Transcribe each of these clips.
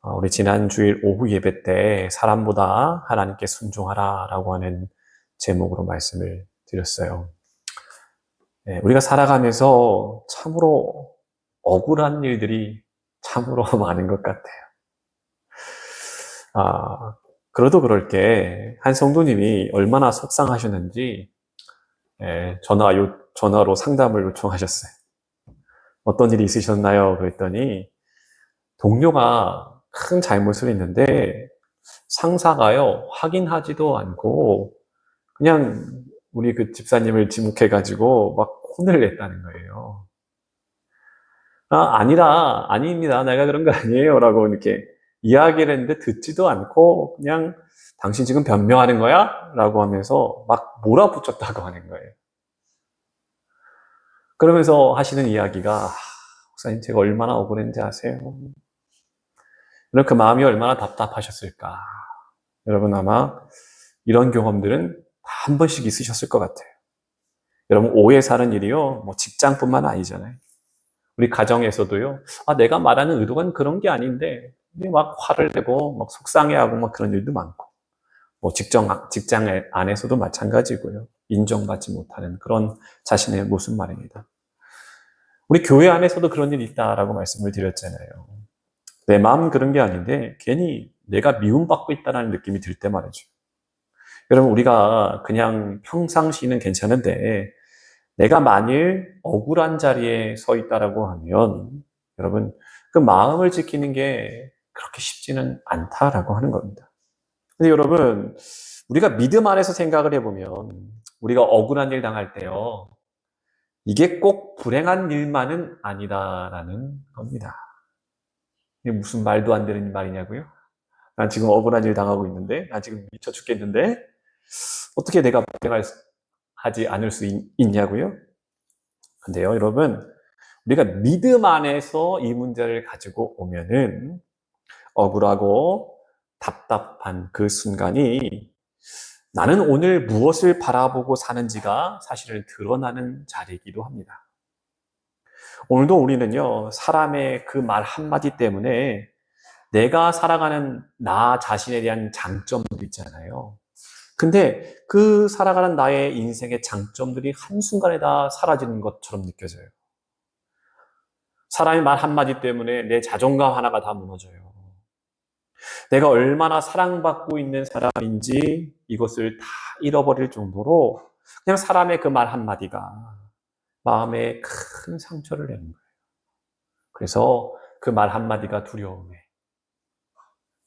우리 지난 주일 오후 예배 때 사람보다 하나님께 순종하라 라고 하는 제목으로 말씀을 드렸어요. 네, 우리가 살아가면서 참으로 억울한 일들이 참으로 많은 것 같아요. 그래도 그럴 게 한 성도님이 얼마나 속상하셨는지 전화로 상담을 요청하셨어요. 어떤 일이 있으셨나요? 그랬더니 동료가 큰 잘못을 했는데 상사가요, 확인하지도 않고, 그냥 우리 그 집사님을 지목해가지고 막 혼을 냈다는 거예요. 아닙니다. 내가 그런 거 아니에요. 라고 이렇게 이야기를 했는데 듣지도 않고, 그냥 당신 지금 변명하는 거야? 라고 하면서 막 몰아붙였다고 하는 거예요. 그러면서 하시는 이야기가, 목사님 제가 얼마나 억울했는지 아세요? 그 마음이 얼마나 답답하셨을까? 여러분 아마 이런 경험들은 다 한 번씩 있으셨을 것 같아요. 여러분 오해 사는 일이요, 뭐 직장뿐만 아니잖아요. 우리 가정에서도요, 내가 말하는 의도가 그런 게 아닌데 막 화를 내고 막 속상해하고 막 그런 일도 많고, 뭐 직장 안에서도 마찬가지고요. 인정받지 못하는 그런 자신의 모습 말입니다. 우리 교회 안에서도 그런 일이 있다라고 말씀을 드렸잖아요. 내 마음은 그런 게 아닌데 괜히 내가 미움받고 있다는 느낌이 들 때 말이죠. 여러분 우리가 그냥 평상시는 괜찮은데 내가 만일 억울한 자리에 서 있다라고 하면 여러분 그 마음을 지키는 게 그렇게 쉽지는 않다라고 하는 겁니다. 근데 여러분 우리가 믿음 안에서 생각을 해보면 우리가 억울한 일 당할 때요, 이게 꼭 불행한 일만은 아니다라는 겁니다. 이게 무슨 말도 안 되는 말이냐고요? 난 지금 억울한 일 당하고 있는데, 난 지금 미쳐 죽겠는데 어떻게 내가 불행하지 않을 수 있냐고요? 근데요 여러분, 우리가 믿음 안에서 이 문제를 가지고 오면은 억울하고 답답한 그 순간이 나는 오늘 무엇을 바라보고 사는지가 사실은 드러나는 자리이기도 합니다. 오늘도 우리는요, 사람의 그 말 한마디 때문에 내가 살아가는 나 자신에 대한 장점도 있잖아요. 근데 그 살아가는 나의 인생의 장점들이 한순간에 다 사라지는 것처럼 느껴져요. 사람의 말 한마디 때문에 내 자존감 하나가 다 무너져요. 내가 얼마나 사랑받고 있는 사람인지 이것을 다 잃어버릴 정도로 그냥 사람의 그 말 한마디가 마음에 큰 상처를 내는 거예요. 그래서 그 말 한마디가 두려움에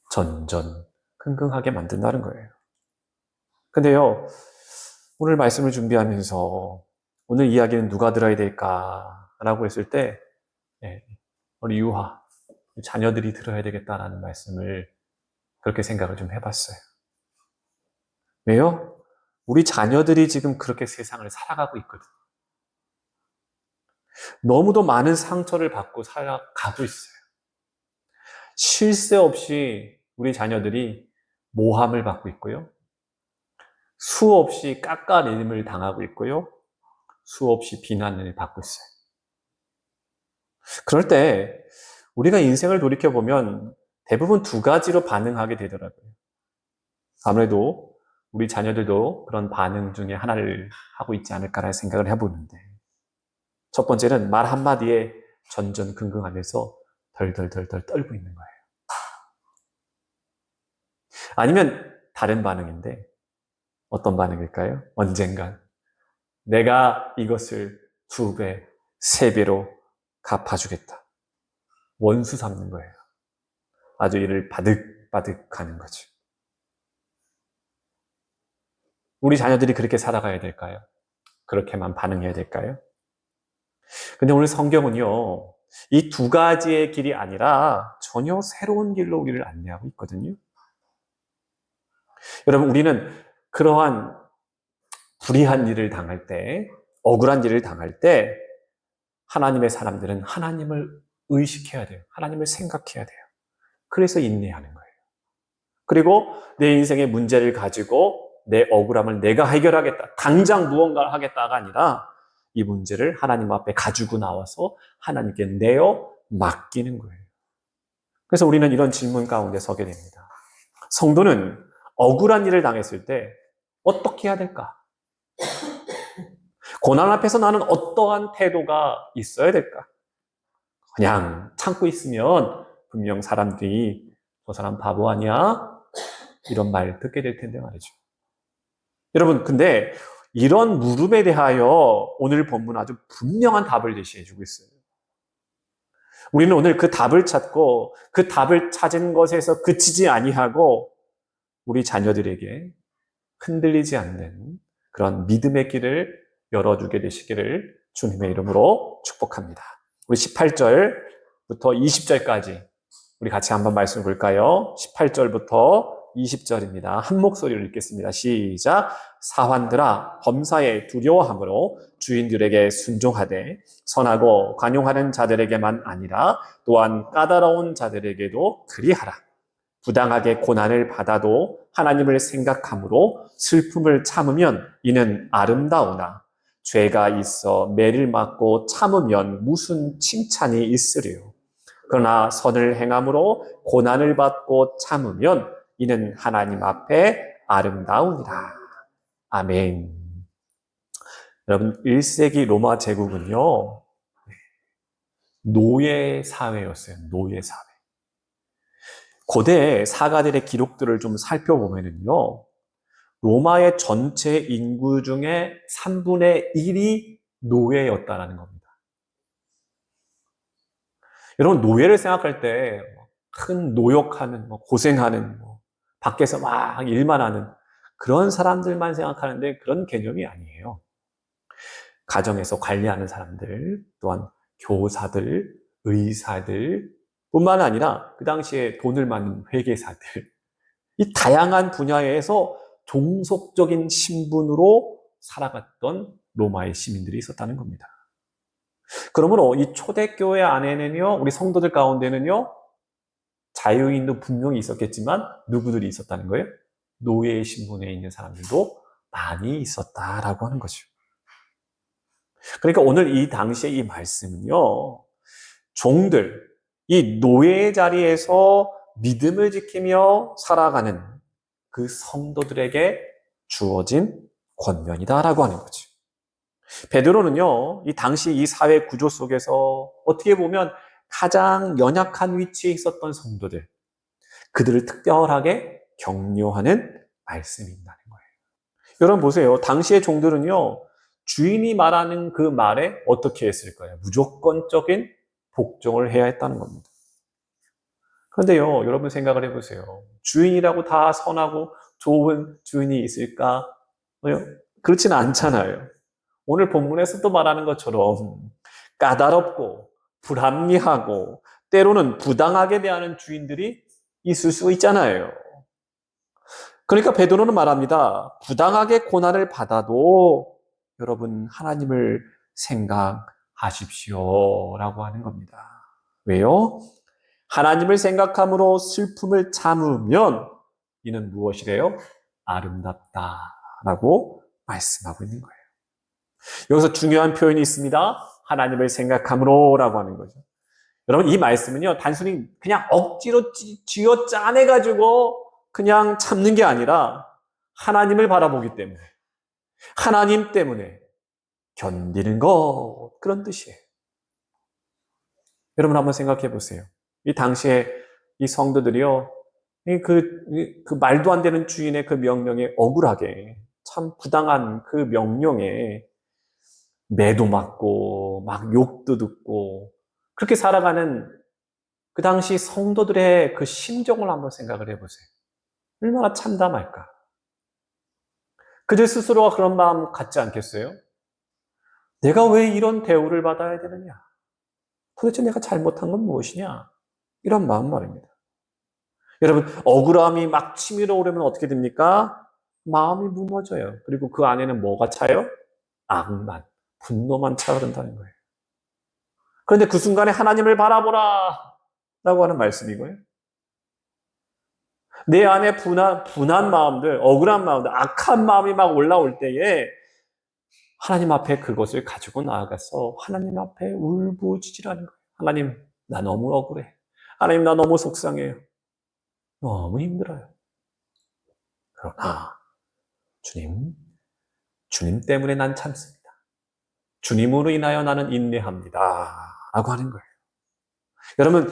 전전 흥흥하게 만든다는 거예요. 근데요, 오늘 말씀을 준비하면서 오늘 이야기는 누가 들어야 될까라고 했을 때 우리 유아, 자녀들이 들어야 되겠다라는 말씀을 그렇게 생각을 좀 해봤어요. 왜요? 우리 자녀들이 지금 그렇게 세상을 살아가고 있거든요. 너무도 많은 상처를 받고 살아가고 있어요. 쉴 새 없이 우리 자녀들이 모함을 받고 있고요. 수없이 깎아내림을 당하고 있고요. 수없이 비난을 받고 있어요. 그럴 때 우리가 인생을 돌이켜보면 대부분 두 가지로 반응하게 되더라고요. 아무래도 우리 자녀들도 그런 반응 중에 하나를 하고 있지 않을까라는 생각을 해보는데, 첫 번째는 말 한마디에 전전긍긍하면서 덜덜덜덜 떨고 있는 거예요. 아니면 다른 반응인데 어떤 반응일까요? 언젠간 내가 이것을 2배, 3배로 갚아주겠다. 원수 삼는 거예요. 아주 이를 바득바득 하는 거죠. 우리 자녀들이 그렇게 살아가야 될까요? 그렇게만 반응해야 될까요? 근데 오늘 성경은요, 이 두 가지의 길이 아니라 전혀 새로운 길로 우리를 안내하고 있거든요. 여러분, 우리는 그러한 불의한 일을 당할 때, 억울한 일을 당할 때, 하나님의 사람들은 하나님을 의식해야 돼요. 하나님을 생각해야 돼요. 그래서 인내하는 거예요. 그리고 내 인생의 문제를 가지고 내 억울함을 내가 해결하겠다, 당장 무언가를 하겠다가 아니라 이 문제를 하나님 앞에 가지고 나와서 하나님께 내어 맡기는 거예요. 그래서 우리는 이런 질문 가운데 서게 됩니다. 성도는 억울한 일을 당했을 때 어떻게 해야 될까? 고난 앞에서 나는 어떠한 태도가 있어야 될까? 그냥 참고 있으면 분명 사람들이 저 사람 바보 아니야? 이런 말 듣게 될 텐데 말이죠. 여러분, 근데 이런 물음에 대하여 오늘 본문은 아주 분명한 답을 제시해 주고 있어요. 우리는 오늘 그 답을 찾고 그 답을 찾은 것에서 그치지 아니하고 우리 자녀들에게 흔들리지 않는 그런 믿음의 길을 열어주게 되시기를 주님의 이름으로 축복합니다. 우리 18절부터 20절까지 우리 같이 한번 말씀 볼까요? 18절부터 20절입니다. 한 목소리로 읽겠습니다. 시작. 사환들아 범사에 두려워함으로 주인들에게 순종하되 선하고 관용하는 자들에게만 아니라 또한 까다로운 자들에게도 그리하라. 부당하게 고난을 받아도 하나님을 생각함으로 슬픔을 참으면 이는 아름다우나 죄가 있어 매를 맞고 참으면 무슨 칭찬이 있으리요. 그러나 선을 행함으로 고난을 받고 참으면 이는 하나님 앞에 아름다우니라. 아멘. 여러분, 1세기 로마 제국은요, 노예 사회였어요. 노예 사회. 고대 사가들의 기록들을 좀 살펴보면요, 로마의 전체 인구 중에 3분의 1이 노예였다라는 겁니다. 여러분, 노예를 생각할 때 큰 노역하는, 고생하는, 밖에서 막 일만 하는 그런 사람들만 생각하는데 그런 개념이 아니에요. 가정에서 관리하는 사람들, 또한 교사들, 의사들 뿐만 아니라 그 당시에 돈을 많은 회계사들, 이 다양한 분야에서 종속적인 신분으로 살아갔던 로마의 시민들이 있었다는 겁니다. 그러므로 이 초대교회 안에는요, 우리 성도들 가운데는요, 자유인도 분명히 있었겠지만 누구들이 있었다는 거예요? 노예의 신분에 있는 사람들도 많이 있었다라고 하는 거죠. 그러니까 오늘 이 당시에 이 말씀은요, 종들, 이 노예의 자리에서 믿음을 지키며 살아가는 그 성도들에게 주어진 권면이다라고 하는 거죠. 베드로는요, 이 당시 이 사회 구조 속에서 어떻게 보면 가장 연약한 위치에 있었던 성도들, 그들을 특별하게 격려하는 말씀이 있다는 거예요. 여러분 보세요. 당시의 종들은요, 주인이 말하는 그 말에 어떻게 했을까요? 무조건적인 복종을 해야 했다는 겁니다. 그런데요, 여러분 생각을 해보세요. 주인이라고 다 선하고 좋은 주인이 있을까? 그렇지는 않잖아요. 오늘 본문에서도 말하는 것처럼 까다롭고 불합리하고 때로는 부당하게 대하는 주인들이 있을 수 있잖아요. 그러니까 베드로는 말합니다. 부당하게 고난을 받아도 여러분 하나님을 생각하십시오라고 하는 겁니다. 왜요? 하나님을 생각함으로 슬픔을 참으면 이는 무엇이래요? 아름답다라고 말씀하고 있는 거예요. 여기서 중요한 표현이 있습니다. 하나님을 생각함으로라고 하는 거죠. 여러분 이 말씀은요, 단순히 그냥 억지로 쥐어 짜내가지고 그냥 참는 게 아니라 하나님을 바라보기 때문에, 하나님 때문에 견디는 것, 그런 뜻이에요. 여러분 한번 생각해 보세요. 이 당시에 이 성도들이요, 그 말도 안 되는 주인의 그 명령에 억울하게, 참 부당한 그 명령에 매도 맞고 막 욕도 듣고 그렇게 살아가는 그 당시 성도들의 그 심정을 한번 생각을 해보세요. 얼마나 참담할까? 그들 스스로가 그런 마음 갖지 않겠어요? 내가 왜 이런 대우를 받아야 되느냐? 도대체 내가 잘못한 건 무엇이냐? 이런 마음 말입니다. 여러분, 억울함이 막 치밀어 오르면 어떻게 됩니까? 마음이 무너져요. 그리고 그 안에는 뭐가 차요? 악만, 분노만 차오른다는 거예요. 그런데 그 순간에 하나님을 바라보라! 라고 하는 말씀이고요. 내 안에 분한 마음들, 억울한 마음들, 악한 마음이 막 올라올 때에 하나님 앞에 그것을 가지고 나아가서 하나님 앞에 울부짖으라는 거예요. 하나님, 나 너무 억울해. 하나님, 나 너무 속상해요. 너무 힘들어요. 그러나 주님 때문에 난 참습니다. 주님으로 인하여 나는 인내합니다. 라고 하는 거예요. 여러분,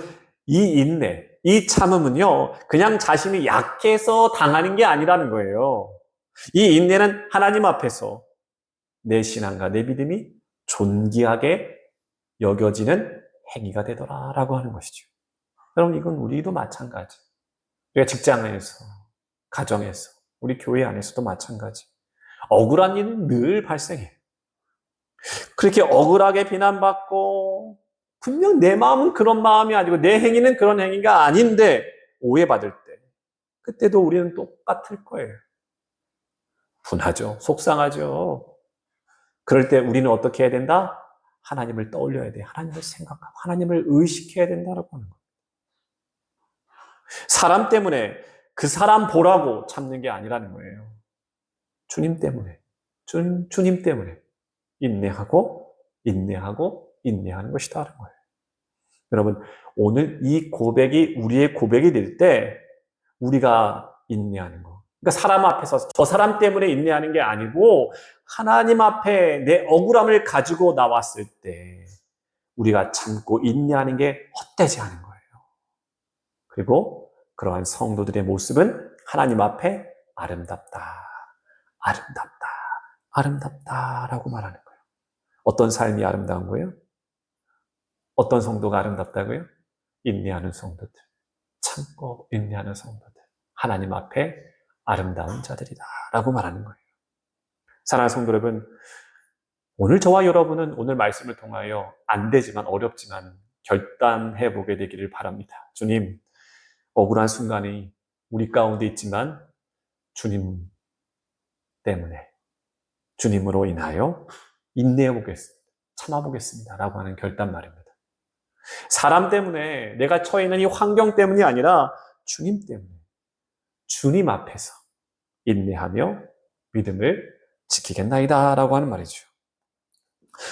이 인내, 이 참음은요, 그냥 자신이 약해서 당하는 게 아니라는 거예요. 이 인내는 하나님 앞에서 내 신앙과 내 믿음이 존귀하게 여겨지는 행위가 되더라라고 하는 것이죠. 여러분, 이건 우리도 마찬가지. 우리가 직장에서, 가정에서, 우리 교회 안에서도 마찬가지. 억울한 일은 늘 발생해요. 그렇게 억울하게 비난받고 분명 내 마음은 그런 마음이 아니고 내 행위는 그런 행위가 아닌데 오해받을 때 그때도 우리는 똑같을 거예요. 분하죠. 속상하죠. 그럴 때 우리는 어떻게 해야 된다? 하나님을 떠올려야 돼. 하나님을 생각하고 하나님을 의식해야 된다라고 하는 거예요. 사람 때문에 그 사람 보라고 참는 게 아니라는 거예요. 주님 때문에, 주님 때문에 인내하고 인내하는 것이다라는 거예요. 여러분, 오늘 이 고백이 우리의 고백이 될 때 우리가 인내하는 거. 그러니까 사람 앞에서 저 사람 때문에 인내하는 게 아니고 하나님 앞에 내 억울함을 가지고 나왔을 때 우리가 참고 인내하는 게 헛되지 않은 거예요. 그리고 그러한 성도들의 모습은 하나님 앞에 아름답다, 아름답다, 아름답다라고 말하는 거예요. 어떤 삶이 아름다운 거예요? 어떤 성도가 아름답다고요? 인내하는 성도들, 참고 인내하는 성도들, 하나님 앞에 아름다운 자들이다 라고 말하는 거예요. 사랑하는 성도 여러분, 오늘 저와 여러분은 오늘 말씀을 통하여 안 되지만 어렵지만 결단해 보게 되기를 바랍니다. 주님, 억울한 순간이 우리 가운데 있지만 주님 때문에, 주님으로 인하여 인내해 보겠습니다. 참아 보겠습니다 라고 하는 결단 말입니다. 사람 때문에 내가 처해 있는 이 환경 때문이 아니라 주님 때문에 주님 앞에서 인내하며 믿음을 지키겠나이다 라고 하는 말이죠.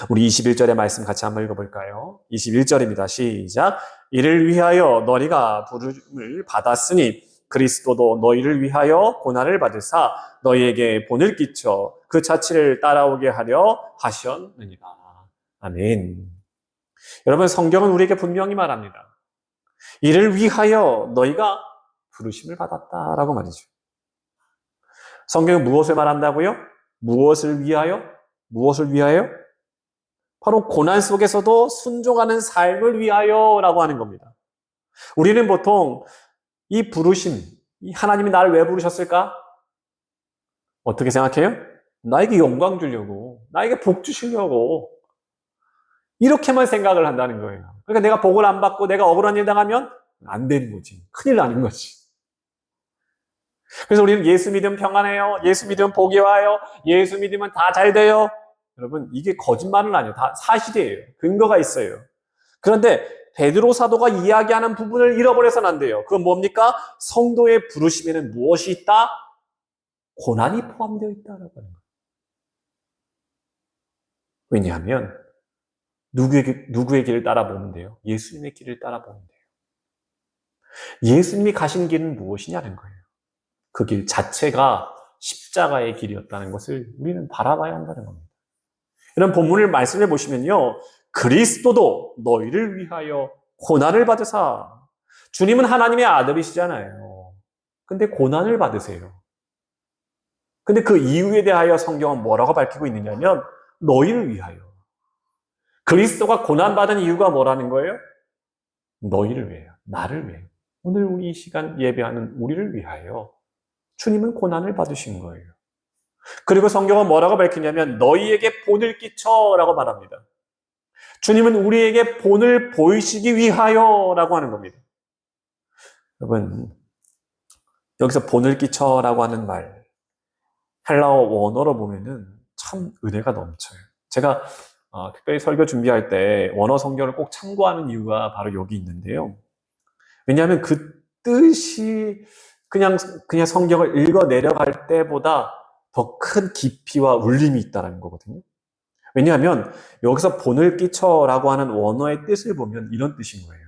우리 21절의 말씀 같이 한번 읽어볼까요? 21절입니다. 시작. 이를 위하여 너희가 부름을 받았으니 그리스도도 너희를 위하여 고난을 받으사 너희에게 본을 끼쳐 그 자취를 따라오게 하려 하셨느니라. 아멘. 여러분, 성경은 우리에게 분명히 말합니다. 이를 위하여 너희가 부르심을 받았다라고 말이죠. 성경은 무엇을 말한다고요? 무엇을 위하여? 무엇을 위하여? 바로 고난 속에서도 순종하는 삶을 위하여라고 하는 겁니다. 우리는 보통 이 부르심, 하나님이 나를 왜 부르셨을까? 어떻게 생각해요? 나에게 영광 주려고, 나에게 복 주시려고 이렇게만 생각을 한다는 거예요. 그러니까 내가 복을 안 받고 내가 억울한 일 당하면 안 되는 거지. 큰일 나는 거지. 그래서 우리는 예수 믿으면 평안해요. 예수 믿으면 복이 와요. 예수 믿으면 다 잘 돼요. 여러분, 이게 거짓말은 아니에요. 다 사실이에요. 근거가 있어요. 그런데 베드로 사도가 이야기하는 부분을 잃어버려서는 안 돼요. 그건 뭡니까? 성도의 부르심에는 무엇이 있다? 고난이 포함되어 있다라고 하는 거예요. 왜냐하면 누구의 길을 따라보면 돼요? 예수님의 길을 따라보면 돼요. 예수님이 가신 길은 무엇이냐는 거예요. 그 길 자체가 십자가의 길이었다는 것을 우리는 바라봐야 한다는 겁니다. 이런 본문을 말씀해 보시면요. 그리스도도 너희를 위하여 고난을 받으사. 주님은 하나님의 아들이시잖아요. 근데 고난을 받으세요. 근데 그 이유에 대하여 성경은 뭐라고 밝히고 있느냐면 너희를 위하여. 그리스도가 고난받은 이유가 뭐라는 거예요? 너희를 위하여. 나를 위하여. 오늘 우리 이 시간 예배하는 우리를 위하여 주님은 고난을 받으신 거예요. 그리고 성경은 뭐라고 밝히냐면 너희에게 본을 끼쳐라고 말합니다. 주님은 우리에게 본을 보이시기 위하여라고 하는 겁니다. 여러분, 여기서 본을 끼쳐라고 하는 말, 헬라어 원어로 보면은 참 은혜가 넘쳐요. 제가 특별히 설교 준비할 때 원어 성경을 꼭 참고하는 이유가 바로 여기 있는데요. 왜냐하면 그 뜻이 그냥 성경을 읽어 내려갈 때보다 더 큰 깊이와 울림이 있다는 거거든요. 왜냐하면 여기서 본을 끼쳐라고 하는 원어의 뜻을 보면 이런 뜻인 거예요.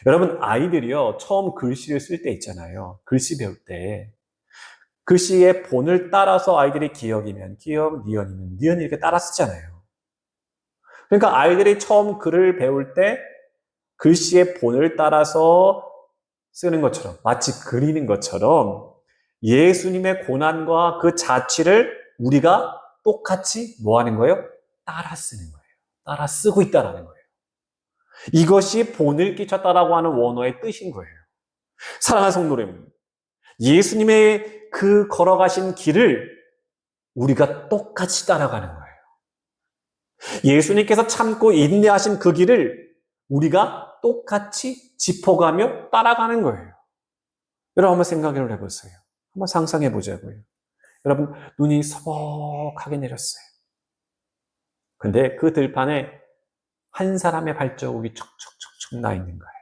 여러분, 아이들이요, 처음 글씨를 쓸 때 있잖아요. 글씨 배울 때. 글씨의 본을 따라서 아이들이 기억이면 기억, 니은이면 니은 이렇게 따라 쓰잖아요. 그러니까 아이들이 처음 글을 배울 때 글씨의 본을 따라서 쓰는 것처럼, 마치 그리는 것처럼 예수님의 고난과 그 자취를 우리가 똑같이 뭐 하는 거예요? 따라 쓰는 거예요. 따라 쓰고 있다라는 거예요. 이것이 본을 끼쳤다라고 하는 원어의 뜻인 거예요. 사랑하는 성도 여러분, 예수님의 그 걸어가신 길을 우리가 똑같이 따라가는 거예요. 예수님께서 참고 인내하신 그 길을 우리가 똑같이 짚어가며 따라가는 거예요. 여러분 한번 생각을 해보세요. 한번 상상해 보자고요. 여러분 눈이 서벅하게 내렸어요. 근데 그 들판에 한 사람의 발자국이 척척척척 나 있는 거예요.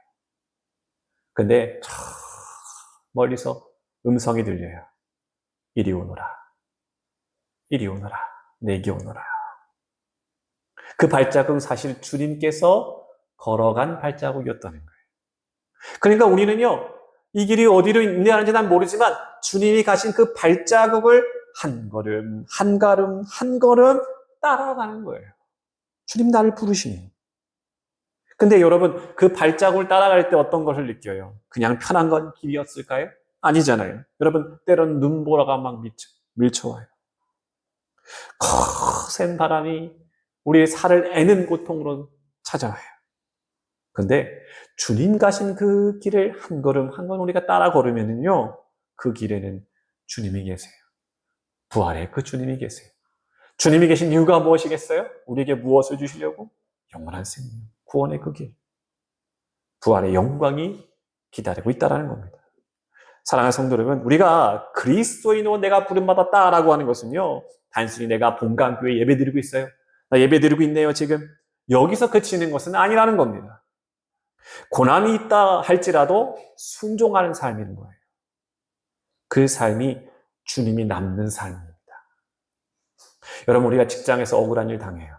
근데 저 멀리서 음성이 들려요. 이리 오너라. 이리 오너라. 내게 오너라. 그 발자국은 사실 주님께서 걸어간 발자국이었다는 거예요. 그러니까 우리는요, 이 길이 어디로 인내하는지 난 모르지만 주님이 가신 그 발자국을 한 걸음, 한 걸음, 한 걸음 따라가는 거예요. 주님 나를 부르시니. 근데 여러분, 그 발자국을 따라갈 때 어떤 것을 느껴요? 그냥 편한 건 길이었을까요? 아니잖아요. 여러분, 때론 눈보라가 막 밀쳐와요. 거센 바람이 우리의 살을 애는 고통으로 찾아와요. 근데 주님 가신 그 길을 한 걸음 한 걸음 우리가 따라 걸으면요, 그 길에는 주님이 계세요. 부활의 그 주님이 계세요. 주님이 계신 이유가 무엇이겠어요? 우리에게 무엇을 주시려고? 영원한 생명, 구원의 그 길, 부활의 영광이 기다리고 있다는 겁니다. 사랑하는 성도 여러분, 우리가 그리스도인으로 내가 부름받았다라고 하는 것은요, 단순히 내가 본강교회 예배드리고 있어요. 나 예배드리고 있네요, 지금. 여기서 그치는 것은 아니라는 겁니다. 고난이 있다 할지라도 순종하는 삶인 거예요. 그 삶이 주님이 남는 삶입니다. 여러분, 우리가 직장에서 억울한 일 당해요.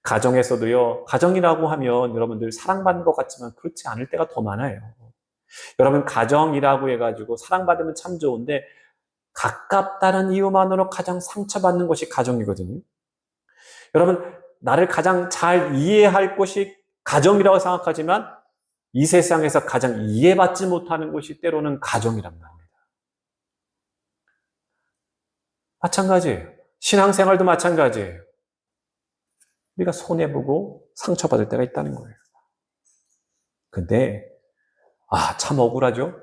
가정에서도요, 가정이라고 하면 여러분들 사랑받는 것 같지만 그렇지 않을 때가 더 많아요. 여러분, 가정이라고 해가지고 사랑받으면 참 좋은데 가깝다는 이유만으로 가장 상처받는 것이 가정이거든요. 여러분, 나를 가장 잘 이해할 곳이 가정이라고 생각하지만 이 세상에서 가장 이해받지 못하는 곳이 때로는 가정이란 말입니다. 마찬가지예요. 신앙생활도 마찬가지예요. 우리가 손해보고 상처받을 때가 있다는 거예요. 근데 참 억울하죠.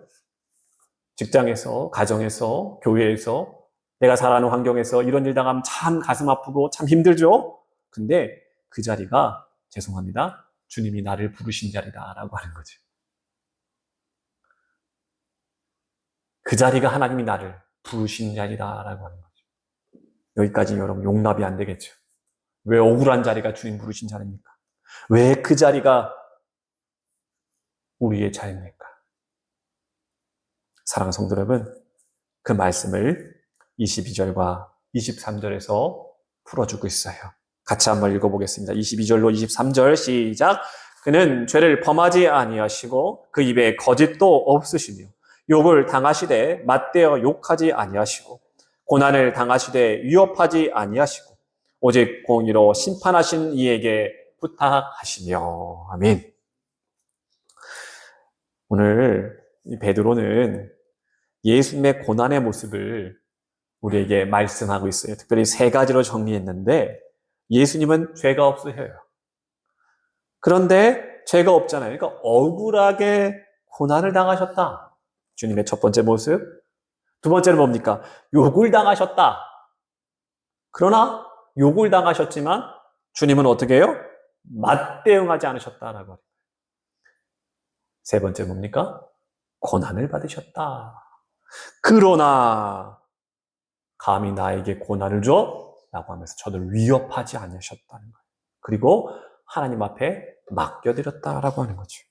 직장에서, 가정에서, 교회에서, 내가 살아가는 환경에서 이런 일 당하면 참 가슴 아프고 참 힘들죠. 근데 그 자리가 죄송합니다. 주님이 나를 부르신 자리다라고 하는 거죠. 그 자리가 하나님이 나를 부르신 자리다라고 하는 거죠. 여기까지 여러분 용납이 안 되겠죠. 왜 억울한 자리가 주님 부르신 자리입니까? 왜 그 자리가 우리의 자리입니까? 사랑하는 성도 여러분, 그 말씀을 22절과 23절에서 풀어주고 있어요. 같이 한번 읽어보겠습니다. 22절로 23절 시작. 그는 죄를 범하지 아니하시고 그 입에 거짓도 없으시며 욕을 당하시되 맞대어 욕하지 아니하시고 고난을 당하시되 위협하지 아니하시고 오직 공의로 심판하신 이에게 부탁하시며. 아멘. 오늘 이 베드로는 예수님의 고난의 모습을 우리에게 말씀하고 있어요. 특별히 세 가지로 정리했는데 예수님은 죄가 없으셔요. 그런데 죄가 없잖아요. 그러니까 억울하게 고난을 당하셨다. 주님의 첫 번째 모습. 두 번째는 뭡니까? 욕을 당하셨다. 그러나 욕을 당하셨지만 주님은 어떻게 해요? 맞대응하지 않으셨다라고 해요. 세 번째 뭡니까? 고난을 받으셨다. 그러나 감히 나에게 고난을 줘? 라고 하면서 저를 위협하지 않으셨다는 거예요. 그리고 하나님 앞에 맡겨드렸다라고 하는 거죠.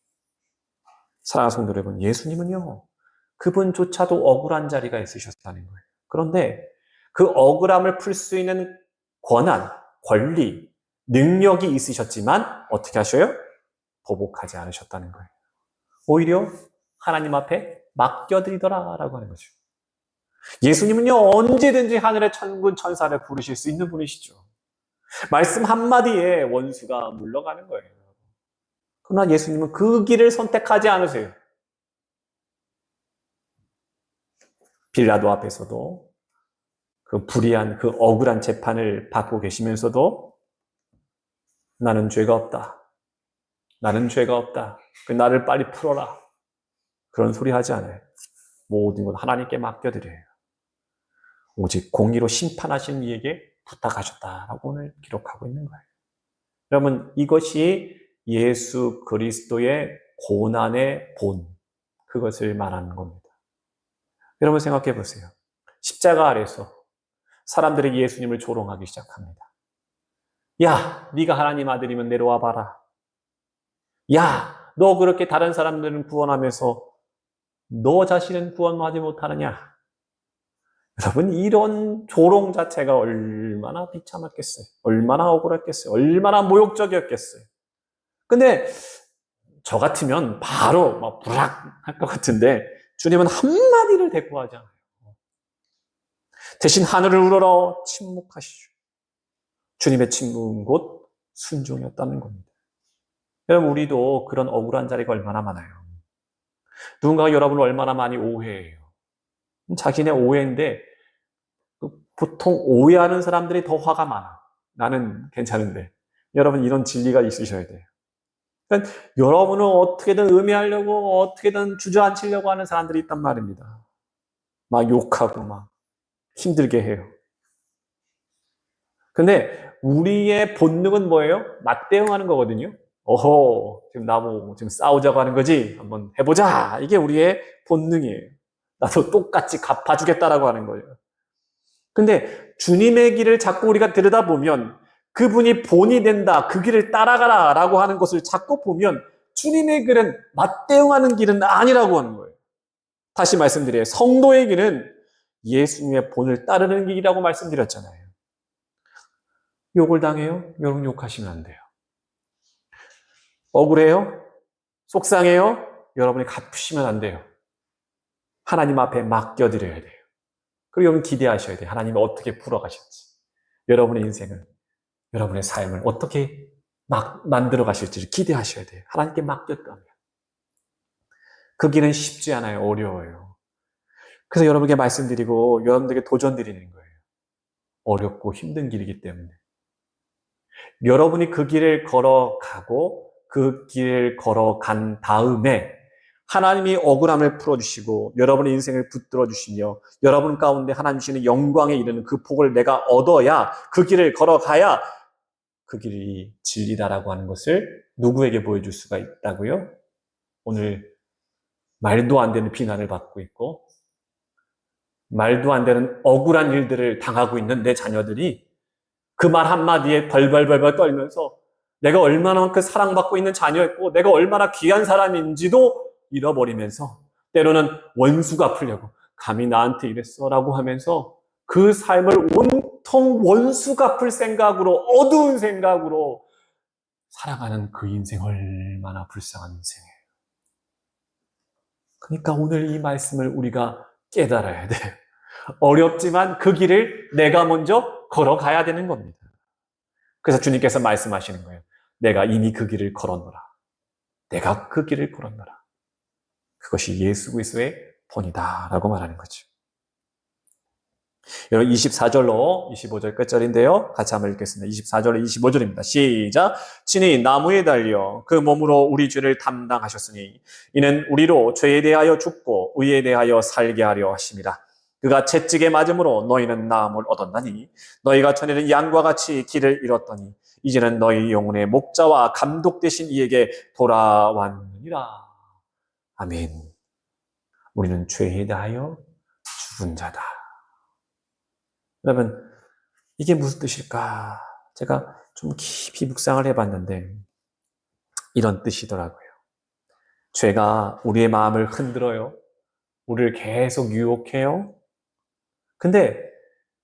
사랑하는 성도 여러분, 예수님은요, 그분조차도 억울한 자리가 있으셨다는 거예요. 그런데 그 억울함을 풀 수 있는 권한, 권리, 능력이 있으셨지만 어떻게 하셔요? 보복하지 않으셨다는 거예요. 오히려 하나님 앞에 맡겨드리더라라고 하는 거죠. 예수님은요, 언제든지 하늘의 천군 천사를 부르실 수 있는 분이시죠. 말씀 한마디에 원수가 물러가는 거예요. 그러나 예수님은 그 길을 선택하지 않으세요. 빌라도 앞에서도 그 불의한, 그 억울한 재판을 받고 계시면서도 나는 죄가 없다. 나는 죄가 없다. 나를 빨리 풀어라. 그런 소리 하지 않아요. 모든 것 하나님께 맡겨드려요. 오직 공의로 심판하시는 이에게 부탁하셨다라고 오늘 기록하고 있는 거예요. 여러분, 이것이 예수 그리스도의 고난의 본, 그것을 말하는 겁니다. 여러분 생각해 보세요. 십자가 아래서 사람들이 예수님을 조롱하기 시작합니다. 야, 네가 하나님 아들이면 내려와 봐라. 야, 너 그렇게 다른 사람들은 구원하면서 너 자신은 구원하지 못하느냐? 여러분, 이런 조롱 자체가 얼마나 비참했겠어요. 얼마나 억울했겠어요. 얼마나 모욕적이었겠어요. 근데 저 같으면 바로 막 부락 할 것 같은데 주님은 한마디를 대꾸하지 않아요. 대신 하늘을 우러러 침묵하시죠. 주님의 침묵은 곧 순종이었다는 겁니다. 여러분, 우리도 그런 억울한 자리가 얼마나 많아요. 누군가가 여러분을 얼마나 많이 오해해요. 자신의 오해인데 보통 오해하는 사람들이 더 화가 많아. 나는 괜찮은데. 여러분, 이런 진리가 있으셔야 돼요. 그러니까 여러분을 어떻게든 음해하려고 어떻게든 주저앉히려고 하는 사람들이 있단 말입니다. 막 욕하고 막 힘들게 해요. 근데 우리의 본능은 뭐예요? 맞대응하는 거거든요. 어허, 지금 나보고 지금 싸우자고 하는 거지? 한번 해보자. 이게 우리의 본능이에요. 나도 똑같이 갚아주겠다라고 하는 거예요. 근데 주님의 길을 자꾸 우리가 들여다보면 그분이 본이 된다, 그 길을 따라가라 라고 하는 것을 자꾸 보면 주님의 길은 맞대응하는 길은 아니라고 하는 거예요. 다시 말씀드려요. 성도의 길은 예수님의 본을 따르는 길이라고 말씀드렸잖아요. 욕을 당해요? 여러분 욕하시면 안 돼요. 억울해요? 속상해요? 여러분이 갚으시면 안 돼요. 하나님 앞에 맡겨드려야 돼요. 그리고 여러분 기대하셔야 돼요. 하나님이 어떻게 풀어가실지. 여러분의 인생을, 여러분의 삶을 어떻게 막 만들어 가실지를 기대하셔야 돼요. 하나님께 맡겼다면. 그 길은 쉽지 않아요. 어려워요. 그래서 여러분에게 말씀드리고 여러분들에게 도전 드리는 거예요. 어렵고 힘든 길이기 때문에. 여러분이 그 길을 걸어가고 그 길을 걸어간 다음에 하나님이 억울함을 풀어주시고 여러분의 인생을 붙들어 주시며 여러분 가운데 하나님 주시는 영광에 이르는 그 복을 내가 얻어야 그 길을 걸어가야 그 길이 진리다라고 하는 것을 누구에게 보여줄 수가 있다고요? 오늘 말도 안 되는 비난을 받고 있고 말도 안 되는 억울한 일들을 당하고 있는 내 자녀들이 그 말 한마디에 벌벌벌벌 떨면서 내가 얼마나 그 사랑받고 있는 자녀였고 내가 얼마나 귀한 사람인지도 잃어버리면서 때로는 원수가 풀려고 감히 나한테 이랬어 라고 하면서 그 삶을 온통 원수 갚을 생각으로 어두운 생각으로 살아가는 그 인생 얼마나 불쌍한 인생이에요. 그러니까 오늘 이 말씀을 우리가 깨달아야 돼요. 어렵지만 그 길을 내가 먼저 걸어가야 되는 겁니다. 그래서 주님께서 말씀하시는 거예요. 내가 이미 그 길을 걸었노라. 내가 그 길을 걸었노라. 그것이 예수 그리스도의 본이다 라고 말하는 거죠. 여러분 24절로 25절 끝절인데요. 같이 한번 읽겠습니다. 24절로 25절입니다. 시작. 친히 나무에 달려 그 몸으로 우리 죄를 담당하셨으니 이는 우리로 죄에 대하여 죽고 의에 대하여 살게 하려 하심이라. 그가 채찍에 맞음으로 너희는 나음을 얻었나니 너희가 전에는 양과 같이 길을 잃었더니 이제는 너희 영혼의 목자와 감독 되신 이에게 돌아왔느니라. 아멘. 우리는 죄에 대하여 죽은 자다. 여러분, 이게 무슨 뜻일까? 제가 좀 깊이 묵상을 해봤는데 이런 뜻이더라고요. 죄가 우리의 마음을 흔들어요. 우리를 계속 유혹해요. 근데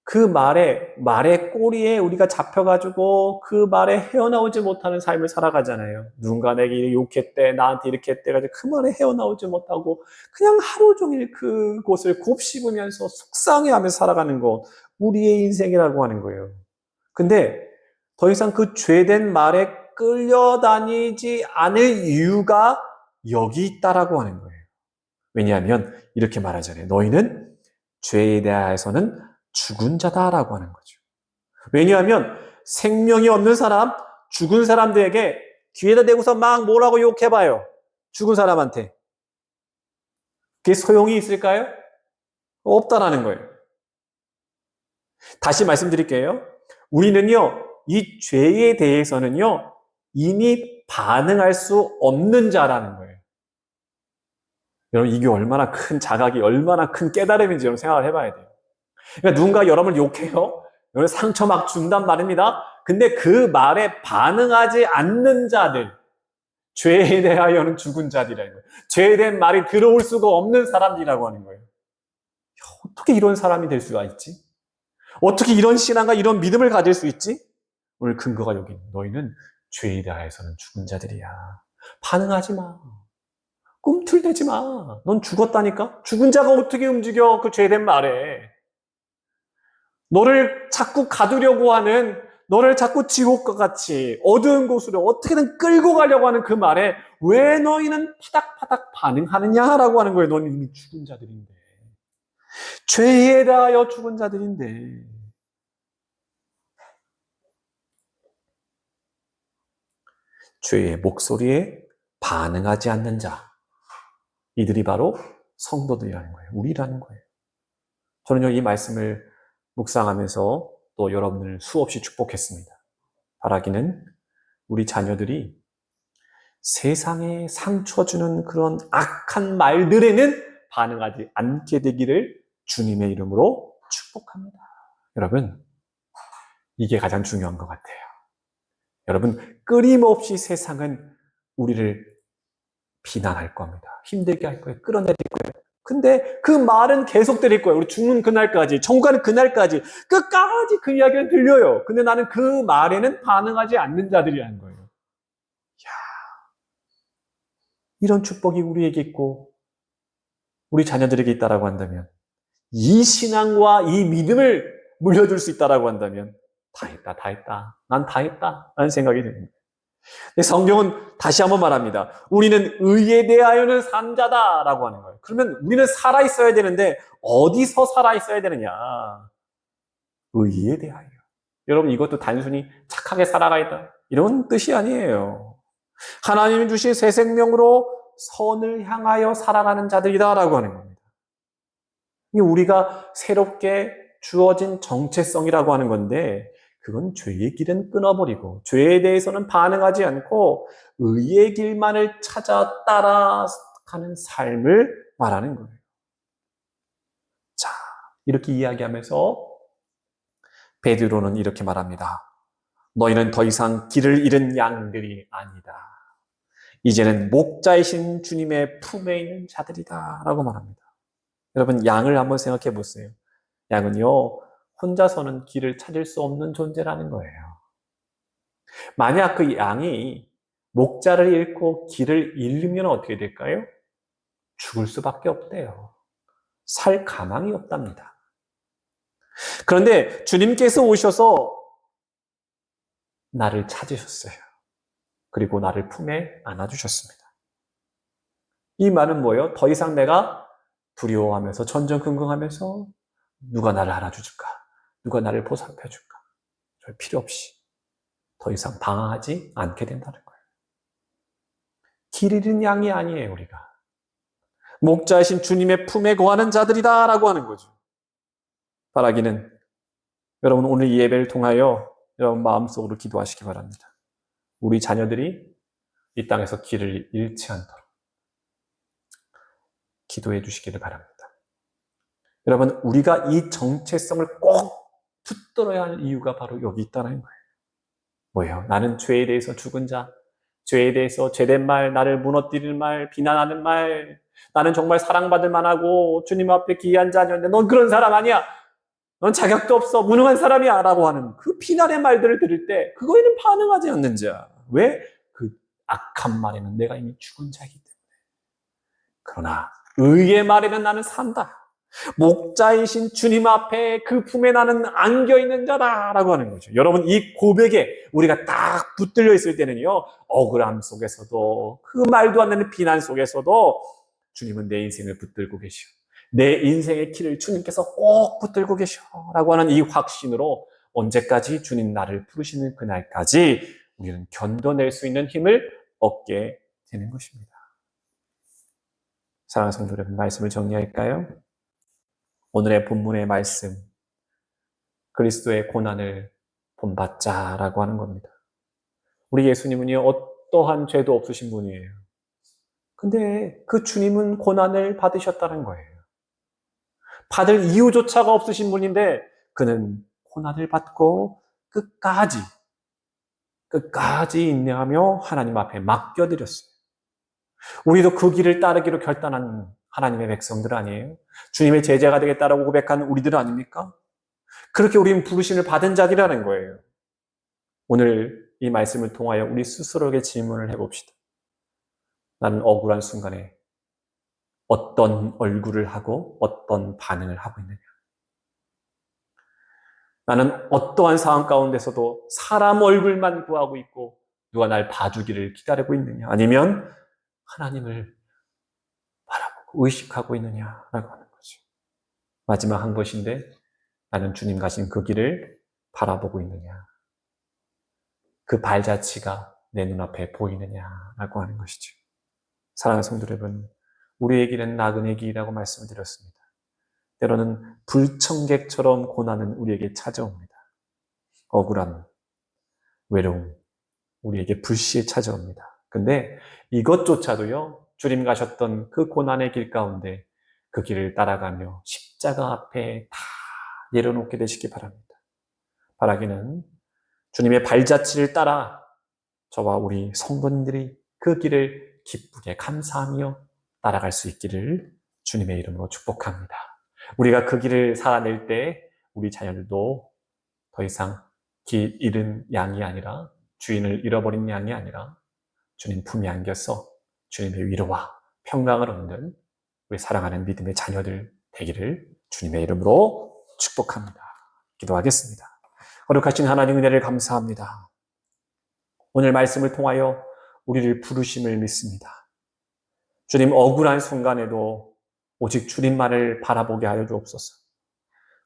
그 말의 꼬리에 우리가 잡혀가지고 그 말에 헤어나오지 못하는 삶을 살아가잖아요. 누군가 내게 욕했대, 나한테 이렇게 했대, 가지고 그 말에 헤어나오지 못하고 그냥 하루 종일 그곳을 곱씹으면서 속상해하면서 살아가는 것, 우리의 인생이라고 하는 거예요. 근데 더 이상 그 죄된 말에 끌려다니지 않을 이유가 여기 있다라고 하는 거예요. 왜냐하면 이렇게 말하잖아요. 너희는 죄에 대하여서는 죽은 자다라고 하는 거죠. 왜냐하면 생명이 없는 사람, 죽은 사람들에게 귀에다 대고서 막 뭐라고 욕해봐요. 죽은 사람한테. 그게 소용이 있을까요? 없다라는 거예요. 다시 말씀드릴게요. 우리는요, 이 죄에 대해서는요, 이미 반응할 수 없는 자라는 거예요. 여러분, 이게 얼마나 큰 자각이, 얼마나 큰 깨달음인지 여러분 생각을 해봐야 돼요. 그러니까 누군가 여러분을 욕해요. 여러분 상처 막 준단 말입니다. 근데 그 말에 반응하지 않는 자들, 죄에 대하여는 죽은 자들이라는 거예요. 죄에 대한 말이 들어올 수가 없는 사람들이라고 하는 거예요. 어떻게 이런 사람이 될 수가 있지? 어떻게 이런 신앙과 이런 믿음을 가질 수 있지? 오늘 근거가 여기 있는 너희는 죄에 대하여서는 죽은 자들이야. 반응하지 마. 꿈틀대지 마. 넌 죽었다니까? 죽은 자가 어떻게 움직여? 그 죄된 말에. 너를 자꾸 가두려고 하는, 너를 자꾸 지옥과 같이 어두운 곳으로 어떻게든 끌고 가려고 하는 그 말에 왜 너희는 파닥파닥 반응하느냐라고 하는 거예요. 너는 이미 죽은 자들인데. 죄에 대하여 죽은 자들인데. 죄의 목소리에 반응하지 않는 자. 이들이 바로 성도들이라는 거예요. 우리라는 거예요. 저는요, 이 말씀을 묵상하면서 또 여러분을 수없이 축복했습니다. 바라기는 우리 자녀들이 세상에 상처 주는 그런 악한 말들에는 반응하지 않게 되기를 주님의 이름으로 축복합니다. 여러분, 이게 가장 중요한 것 같아요. 여러분, 끊임없이 세상은 우리를 비난할 겁니다. 힘들게 할 거예요. 끌어내릴 거예요. 근데 그 말은 계속 들릴 거예요. 우리 죽는 그날까지, 천국 가는 그날까지 끝까지 그 이야기는 들려요. 근데 나는 그 말에는 반응하지 않는 자들이라는 거예요. 이야, 이런 축복이 우리에게 있고 우리 자녀들에게 있다라고 한다면, 이 신앙과 이 믿음을 물려줄 수 있다라고 한다면 다 했다, 다 했다. 난 다 했다 라는 생각이 듭니다. 성경은 다시 한번 말합니다. 우리는 의에 대하여는 산 자다라고 하는 거예요. 그러면 우리는 살아있어야 되는데 어디서 살아있어야 되느냐? 의에 대하여. 여러분, 이것도 단순히 착하게 살아가있다 이런 뜻이 아니에요. 하나님이 주신 새 생명으로 선을 향하여 살아가는 자들이다라고 하는 겁니다. 우리가 새롭게 주어진 정체성이라고 하는 건데, 그건 죄의 길은 끊어버리고 죄에 대해서는 반응하지 않고 의의 길만을 찾아 따라가는 삶을 말하는 거예요. 자, 이렇게 이야기하면서 베드로는 이렇게 말합니다. 너희는 더 이상 길을 잃은 양들이 아니다. 이제는 목자이신 주님의 품에 있는 자들이다 라고 말합니다. 여러분, 양을 한번 생각해 보세요. 양은요, 혼자서는 길을 찾을 수 없는 존재라는 거예요. 만약 그 양이 목자를 잃고 길을 잃으면 어떻게 될까요? 죽을 수밖에 없대요. 살 가망이 없답니다. 그런데 주님께서 오셔서 나를 찾으셨어요. 그리고 나를 품에 안아주셨습니다. 이 말은 뭐예요? 더 이상 내가 두려워하면서 전전긍긍하면서 누가 나를 알아줄까? 누가 나를 보살펴줄까? 필요 없이 더 이상 방황하지 않게 된다는 거예요. 길 잃은 양이 아니에요, 우리가. 목자이신 주님의 품에 거하는 자들이다라고 하는 거죠. 바라기는 여러분 오늘 이 예배를 통하여 여러분 마음속으로 기도하시기 바랍니다. 우리 자녀들이 이 땅에서 길을 잃지 않도록 기도해 주시기를 바랍니다. 여러분, 우리가 이 정체성을 꼭 붙들어야 할 이유가 바로 여기 있다는 거예요. 뭐예요? 나는 죄에 대해서 죽은 자, 죄에 대해서 죄된 말, 나를 무너뜨리는 말, 비난하는 말, 나는 정말 사랑받을 만하고 주님 앞에 귀한 자였는데 넌 그런 사람 아니야. 넌 자격도 없어. 무능한 사람이야. 라고 하는 그 비난의 말들을 들을 때 그거에는 반응하지 않는 자. 왜? 그 악한 말에는 내가 이미 죽은 자이기 때문에. 그러나 의의 말에는 나는 산다. 목자이신 주님 앞에 그 품에 나는 안겨있는 자다라고 하는 거죠. 여러분, 이 고백에 우리가 딱 붙들려 있을 때는요, 억울함 속에서도 그 말도 안 되는 비난 속에서도 주님은 내 인생을 붙들고 계셔. 내 인생의 길을 주님께서 꼭 붙들고 계셔 라고 하는 이 확신으로 언제까지 주님 나를 부르시는 그날까지 우리는 견뎌낼 수 있는 힘을 얻게 되는 것입니다. 사랑하는 성도 여러분, 말씀을 정리할까요? 오늘의 본문의 말씀, 그리스도의 고난을 본받자라고 하는 겁니다. 우리 예수님은요, 어떠한 죄도 없으신 분이에요. 근데 그 주님은 고난을 받으셨다는 거예요. 받을 이유조차가 없으신 분인데 그는 고난을 받고 끝까지 인내하며 하나님 앞에 맡겨드렸어요. 우리도 그 길을 따르기로 결단한 하나님의 백성들 아니에요? 주님의 제자가 되겠다라고 고백한 우리들 아닙니까? 그렇게 우리는 부르심을 받은 자들이라는 거예요. 오늘 이 말씀을 통하여 우리 스스로에게 질문을 해봅시다. 나는 억울한 순간에 어떤 얼굴을 하고 어떤 반응을 하고 있느냐? 나는 어떠한 상황 가운데서도 사람 얼굴만 구하고 있고 누가 날 봐주기를 기다리고 있느냐? 아니면 하나님을 바라보고 의식하고 있느냐라고 하는 거죠. 마지막 한 것인데 나는 주님 가신 그 길을 바라보고 있느냐? 그 발자취가 내 눈앞에 보이느냐라고 하는 것이죠. 사랑하는 성도 여러분, 우리의 길은 나그네 길이라고 말씀을 드렸습니다. 때로는 불청객처럼 고난은 우리에게 찾아옵니다. 억울함, 외로움, 우리에게 불시에 찾아옵니다. 근데 이것조차도요, 주님 가셨던 그 고난의 길 가운데 그 길을 따라가며 십자가 앞에 다 내려놓게 되시기 바랍니다. 바라기는 주님의 발자취를 따라 저와 우리 성도님들이 그 길을 기쁘게 감사하며 따라갈 수 있기를 주님의 이름으로 축복합니다. 우리가 그 길을 살아낼 때 우리 자녀들도 더 이상 길 잃은 양이 아니라 주인을 잃어버린 양이 아니라 주님 품에 안겨서 주님의 위로와 평강을 얻는 우리 사랑하는 믿음의 자녀들 되기를 주님의 이름으로 축복합니다. 기도하겠습니다. 거룩하신 하나님 은혜를 감사합니다. 오늘 말씀을 통하여 우리를 부르심을 믿습니다. 주님 억울한 순간에도 오직 주님만을 바라보게 하여 주옵소서.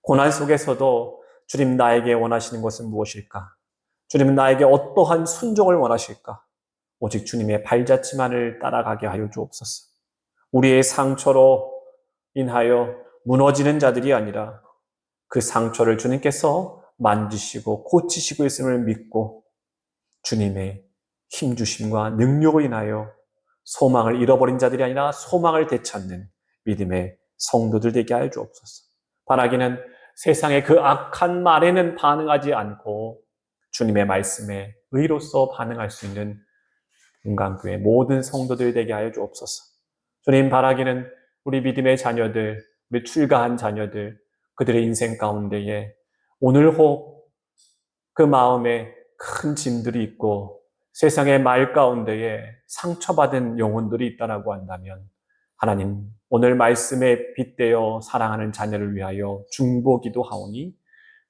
고난 속에서도 주님 나에게 원하시는 것은 무엇일까? 주님은 나에게 어떠한 순종을 원하실까? 오직 주님의 발자취만을 따라가게 하여 주옵소서. 우리의 상처로 인하여 무너지는 자들이 아니라 그 상처를 주님께서 만지시고 고치시고 있음을 믿고 주님의 힘주심과 능력을 인하여 소망을 잃어버린 자들이 아니라 소망을 되찾는 믿음의 성도들 되게 하여 주옵소서. 바라기는 세상의 그 악한 말에는 반응하지 않고 주님의 말씀에 의로서 반응할 수 있는 은강교회 모든 성도들 되게 하여 주옵소서. 주님 바라기는 우리 믿음의 자녀들, 우리 출가한 자녀들, 그들의 인생 가운데에 오늘 혹 그 마음에 큰 짐들이 있고 세상의 말 가운데에 상처받은 영혼들이 있다라고 한다면 하나님 오늘 말씀에 빗대어 사랑하는 자녀를 위하여 중보기도 하오니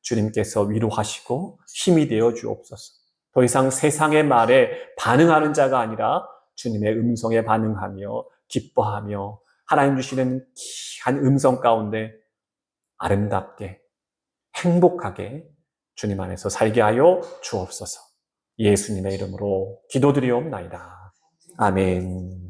주님께서 위로하시고 힘이 되어 주옵소서. 더 이상 세상의 말에 반응하는 자가 아니라 주님의 음성에 반응하며 기뻐하며 하나님 주시는 귀한 음성 가운데 아름답게 행복하게 주님 안에서 살게 하여 주옵소서. 예수님의 이름으로 기도드리옵나이다. 아멘.